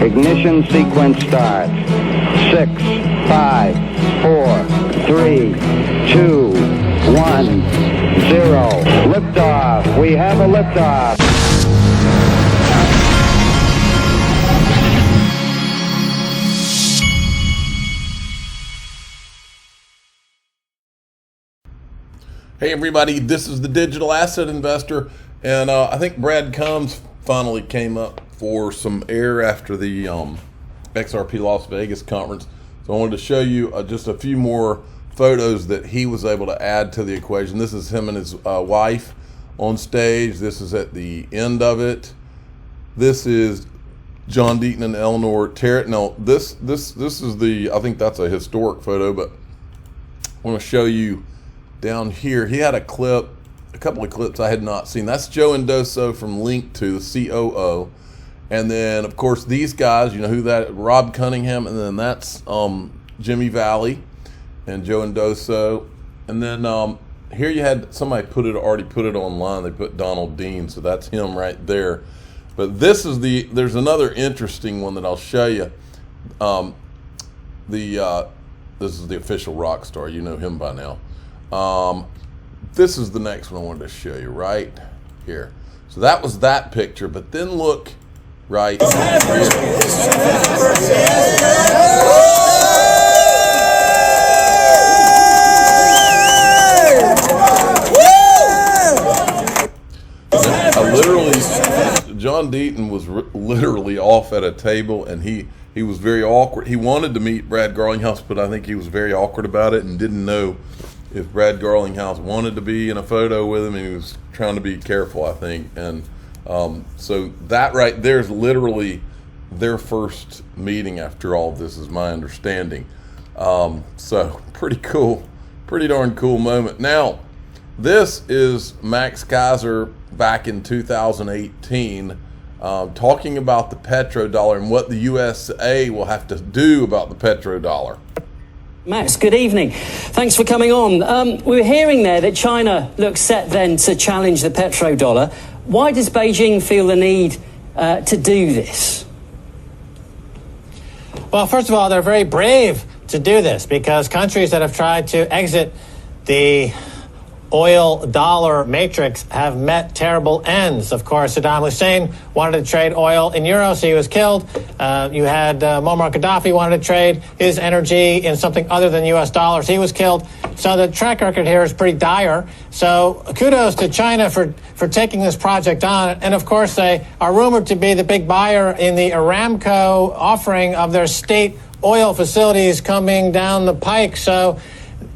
Ignition sequence starts. 6, 5, 4, 3, 2, 1, 0. Liftoff. We have a liftoff. Hey everybody, this is the Digital Asset Investor, and I think Brad Combs finally came up for some air after the XRP Las Vegas conference. So I wanted to show you just a few more photos that he was able to add to the equation. This is him and his wife on stage. This is at the end of it. This is John Deaton and Eleanor Terrett. Now this is the, I think that's a historic photo, but I want to show you down here. He had a couple of clips I had not seen. That's Joe Indoso from Link2, the COO. And then, of course, these guys, you know who that, Rob Cunningham, and then that's Jimmy Valley and Joe Indoso. And then here you had somebody already put it online. They put Donald Dean, so that's him right there. But this is there's another interesting one that I'll show you. This is the official rock star. You know him by now. This is the next one I wanted to show you right here. So that was that picture, but then look right here. John Deaton was literally off at a table, and he was very awkward. He wanted to meet Brad Garlinghouse, but I think he was very awkward about it and didn't know if Brad Garlinghouse wanted to be in a photo with him, and he was trying to be careful, I think. And so that right there is literally their first meeting after all of this, is my understanding. So pretty cool, pretty darn cool moment. Now, this is Max Kaiser back in 2018 talking about the petrodollar and what the USA will have to do about the petrodollar. Max, good evening. Thanks for coming on. We were hearing there that China looks set then to challenge the petrodollar. Why does Beijing feel the need to do this? Well, first of all, they're very brave to do this, because countries that have tried to exit the oil dollar matrix have met terrible ends. Of course, Saddam Hussein wanted to trade oil in euros. He was killed. You had Muammar Gaddafi wanted to trade his energy in something other than U.S. dollars. He was killed. So the track record here is pretty dire. So kudos to China for taking this project on. And of course, they are rumored to be the big buyer in the Aramco offering of their state oil facilities coming down the pike. So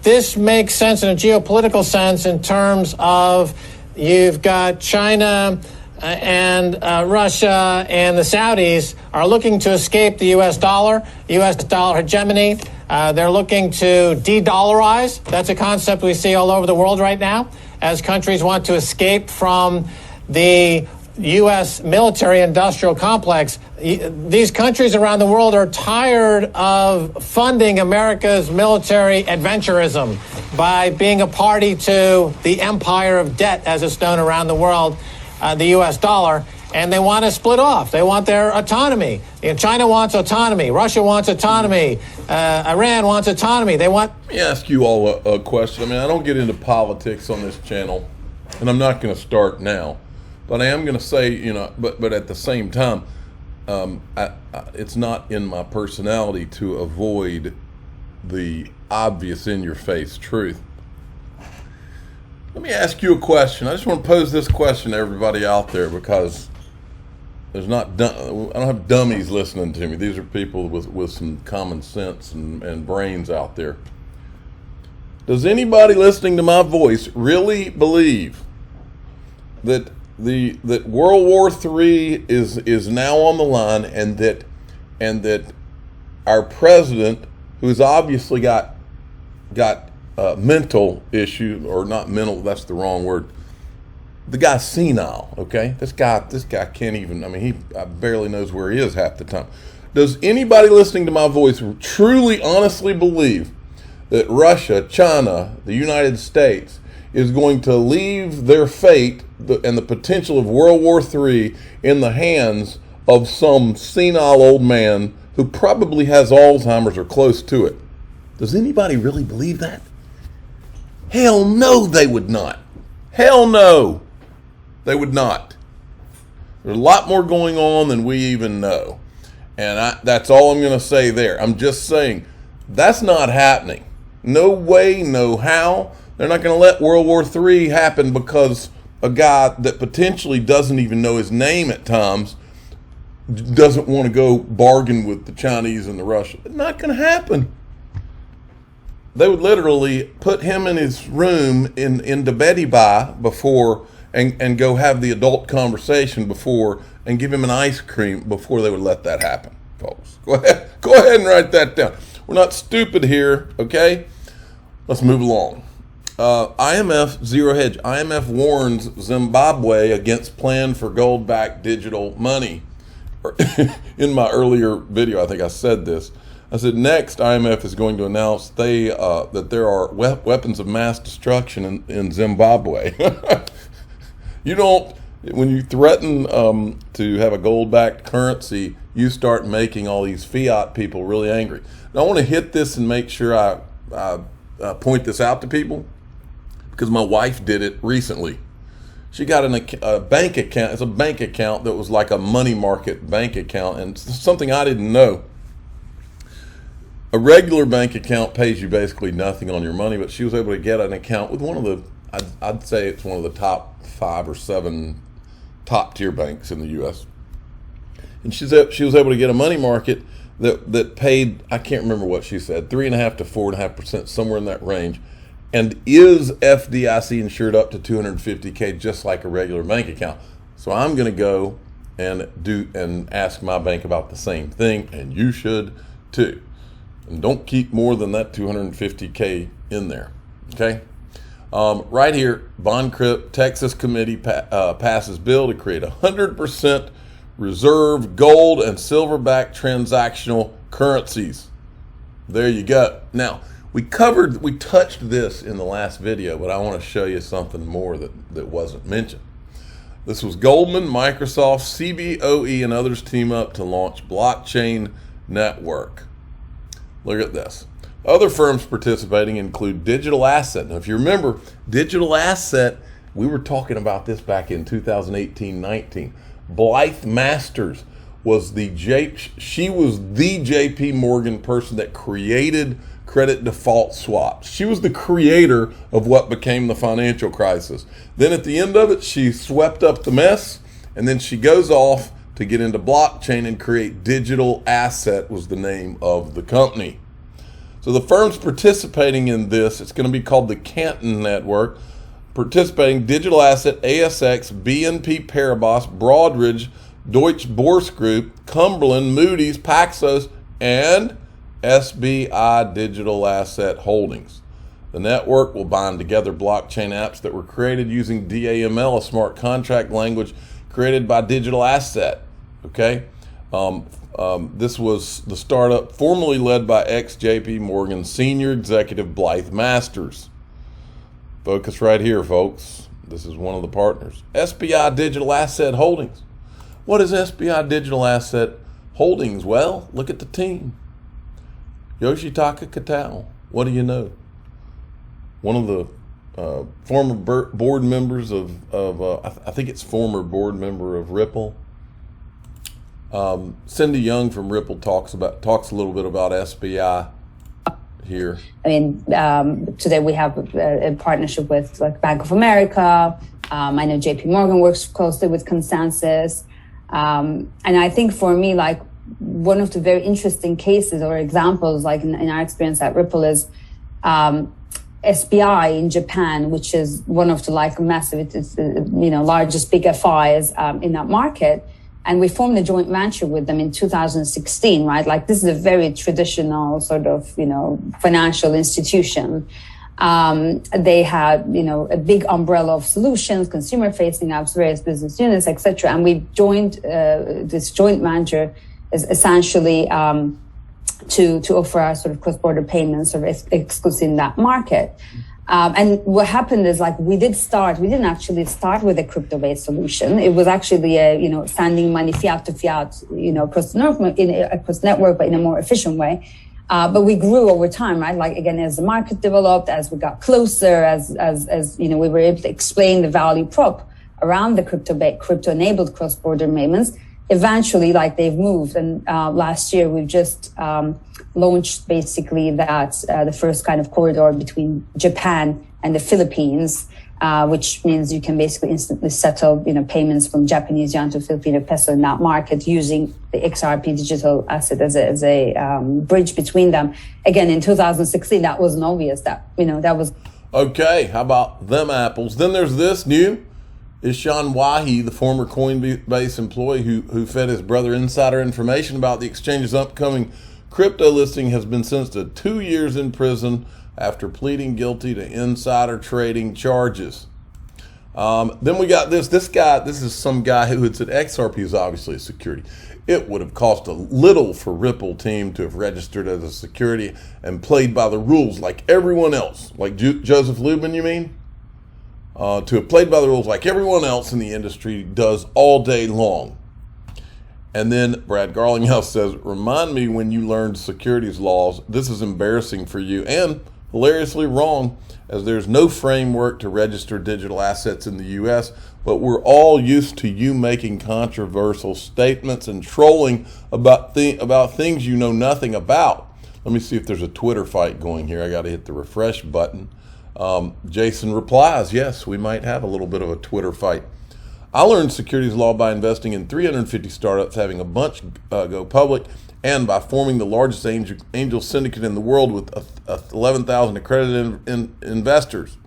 this makes sense in a geopolitical sense in terms of you've got China and Russia and the Saudis are looking to escape the U.S. dollar hegemony. They're looking to de-dollarize. That's a concept we see all over the world right now as countries want to escape from the U.S. military-industrial complex. These countries around the world are tired of funding America's military adventurism by being a party to the empire of debt, as it's known around the world, the U.S. dollar, and they want to split off. They want their autonomy. China wants autonomy. Russia wants autonomy. Iran wants autonomy. Let me ask you all a question. I mean, I don't get into politics on this channel, and I'm not going to start now. But I am going to say, but at the same time, it's not in my personality to avoid the obvious in-your-face truth. Let me ask you a question. I just want to pose this question to everybody out there, because I don't have dummies listening to me. These are people with some common sense and brains out there. Does anybody listening to my voice really believe that World War III is now on the line, and that our president, who's obviously got mental issue, or not mental, that's the wrong word. The guy's senile, okay? This guy can't even, he barely knows where he is half the time. Does anybody listening to my voice truly, honestly believe that Russia, China, the United States is going to leave their fate and the potential of World War III in the hands of some senile old man who probably has Alzheimer's or close to it. Does anybody really believe that? Hell no, they would not. Hell no, they would not. There's a lot more going on than we even know. And that's all I'm going to say there. I'm just saying that's not happening. No way, no how. They're not going to let World War III happen because a guy that potentially doesn't even know his name at times doesn't want to go bargain with the Chinese and the Russians. It's not going to happen. They would literally put him in his room in Diversify before and go have the adult conversation before and give him an ice cream before they would let that happen, folks. Go ahead and write that down. We're not stupid here, okay? Let's move along. IMF zero hedge. IMF warns Zimbabwe against plan for gold-backed digital money. In my earlier video, I think I said this. I said next, IMF is going to announce that there are weapons of mass destruction in Zimbabwe. You don't, when you threaten to have a gold-backed currency, you start making all these fiat people really angry. Now, I want to hit this and make sure I point this out to people because my wife did it recently. She got a bank account. It's a bank account that was like a money market bank account, and something I didn't know. A regular bank account pays you basically nothing on your money, but she was able to get an account with one of the, I'd say it's one of the top 5 or 7 top tier banks in the U.S. And she was able to get a money market that paid, I can't remember what she said, 3.5% to 4.5%, somewhere in that range, and is FDIC insured up to $250K, just like a regular bank account. So I'm going to go and ask my bank about the same thing, and you should too. And don't keep more than that $250K in there, okay? Right here, BondCrypt, Texas committee passes bill to create 100% reserve gold and silver-backed transactional currencies. There you go. Now, we touched this in the last video, but I want to show you something more that wasn't mentioned. This was Goldman, Microsoft, CBOE, and others team up to launch blockchain network. Look at this. Other firms participating include Digital Asset. Now, if you remember, Digital Asset, we were talking about this back in 2018-19. Blythe Masters was the JP Morgan person that created credit default swaps. She was the creator of what became the financial crisis. Then at the end of it, she swept up the mess, and then she goes off to get into blockchain and create Digital Asset was the name of the company. So the firms participating in this, it's going to be called the Canton Network, participating Digital Asset, ASX, BNP Paribas, Broadridge, Deutsche Börse Group, Cumberland, Moody's, Paxos, and SBI Digital Asset Holdings. The network will bind together blockchain apps that were created using DAML, a smart contract language created by Digital Asset. Okay, this was the startup formerly led by ex-JP Morgan senior executive Blythe Masters. Focus right here, folks. This is one of the partners. SBI Digital Asset Holdings. What is SBI Digital Asset Holdings? Well, look at the team. Yoshitaka Kitao, what do you know? One of the former board members of I think it's former board member of Ripple. Cindy Young from Ripple talks a little bit about SBI here. I mean, today we have a partnership with like Bank of America. I know JP Morgan works closely with Consensus. And I think for me, like, one of the very interesting cases or examples, like in our experience at Ripple, is SBI in Japan, which is one of the like massive, largest big FIs in that market. And we formed a joint venture with them in 2016, right? Like, this is a very traditional sort of, financial institution. They had, a big umbrella of solutions, consumer-facing apps, various business units, etc. And we joined this joint venture is essentially to offer our sort of cross-border payments or exclusive in that market. And what happened is, like, we didn't actually start with a crypto-based solution. It was actually sending money fiat to fiat, across the network, but in a more efficient way. But we grew over time, right? Like, again, as the market developed, as we got closer, as we were able to explain the value prop around the crypto-enabled cross-border payments, eventually, like, they've moved. And last year, we've just launched basically the first kind of corridor between Japan and the Philippines, which means you can basically instantly settle, payments from Japanese yen to Filipino peso in that market using the XRP digital asset as a bridge between them. Again, in 2016, that wasn't obvious. That was. Okay, how about them apples? Then there's this new. Ishan Wahi, the former Coinbase employee who fed his brother insider information about the exchange's upcoming crypto listing, has been sentenced to 2 years in prison after pleading guilty to insider trading charges. Then we got this guy. This is some guy who had said XRP is obviously a security. It would have cost a little for Ripple team to have registered as a security and played by the rules like everyone else. Like Joseph Lubin, you mean? To have played by the rules like everyone else in the industry does all day long. And then Brad Garlinghouse says, remind me when you learned securities laws. This is embarrassing for you and hilariously wrong, as there's no framework to register digital assets in the U.S., but we're all used to you making controversial statements and trolling about things you know nothing about. Let me see if there's a Twitter fight going here. I got to hit the refresh button. Jason replies, yes, we might have a little bit of a Twitter fight. I learned securities law by investing in 350 startups, having a bunch go public, and by forming the largest angel syndicate in the world with 11,000 accredited investors.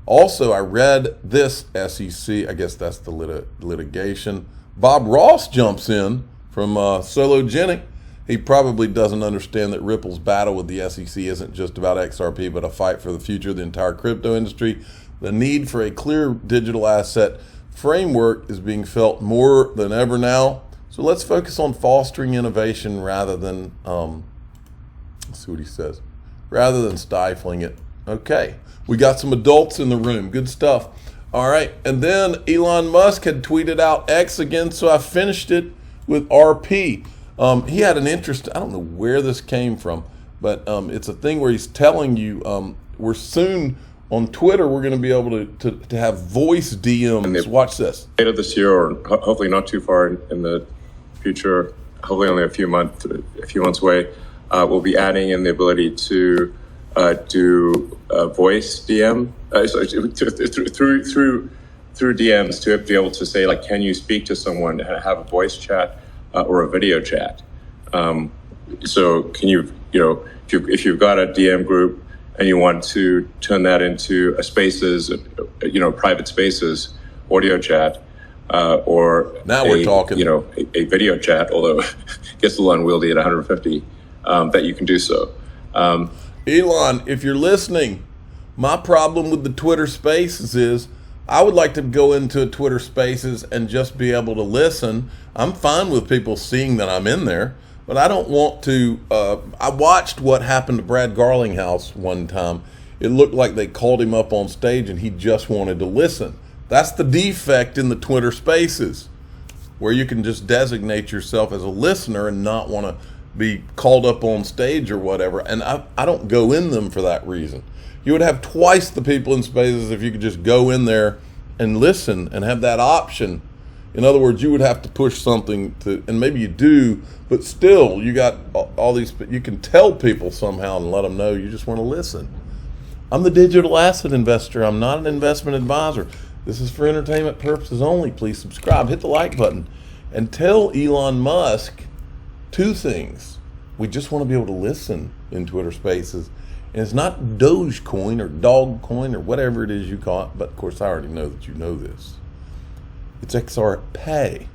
Also, I read this SEC, I guess that's the litigation. Bob Ross jumps in from Sologenic. He probably doesn't understand that Ripple's battle with the SEC isn't just about XRP, but a fight for the future of the entire crypto industry. The need for a clear digital asset framework is being felt more than ever now. So let's focus on fostering innovation rather than, let's see what he says, rather than stifling it. Okay, we got some adults in the room. Good stuff. All right, and then Elon Musk had tweeted out X again, so I finished it with RP. He had an interest, I don't know where this came from, but it's a thing where he's telling you we're soon on Twitter, we're going to be able to have voice DMs. Watch this. Later this year, or hopefully not too far in the future, hopefully only a few months away, we'll be adding in the ability to do voice DM through DMs to be able to say, like, can you speak to someone and have a voice chat or a video chat? So can you if you've got a DM group and you want to turn that into a spaces, private spaces, audio chat, or now we're talking, a video chat, although it gets a little unwieldy at 150, that you can do so. Elon, if you're listening, my problem with the Twitter Spaces is I would like to go into a Twitter Spaces and just be able to listen. I'm fine with people seeing that I'm in there, but I don't want to. I watched what happened to Brad Garlinghouse one time. It looked like they called him up on stage and he just wanted to listen. That's the defect in the Twitter Spaces, where you can just designate yourself as a listener and not want to be called up on stage or whatever. And I don't go in them for that reason. You would have twice the people in Spaces if you could just go in there and listen and have that option. In other words, you would have to push something to, and maybe you do, but still you got all these, you can tell people somehow and let them know you just want to listen. I'm the digital asset investor. I'm not an investment advisor. This is for entertainment purposes only. Please subscribe, hit the like button, and tell Elon Musk two things. We just want to be able to listen in Twitter Spaces. And it's not Dogecoin or Dogcoin or whatever it is you call it, but of course I already know that you know this. It's XRP.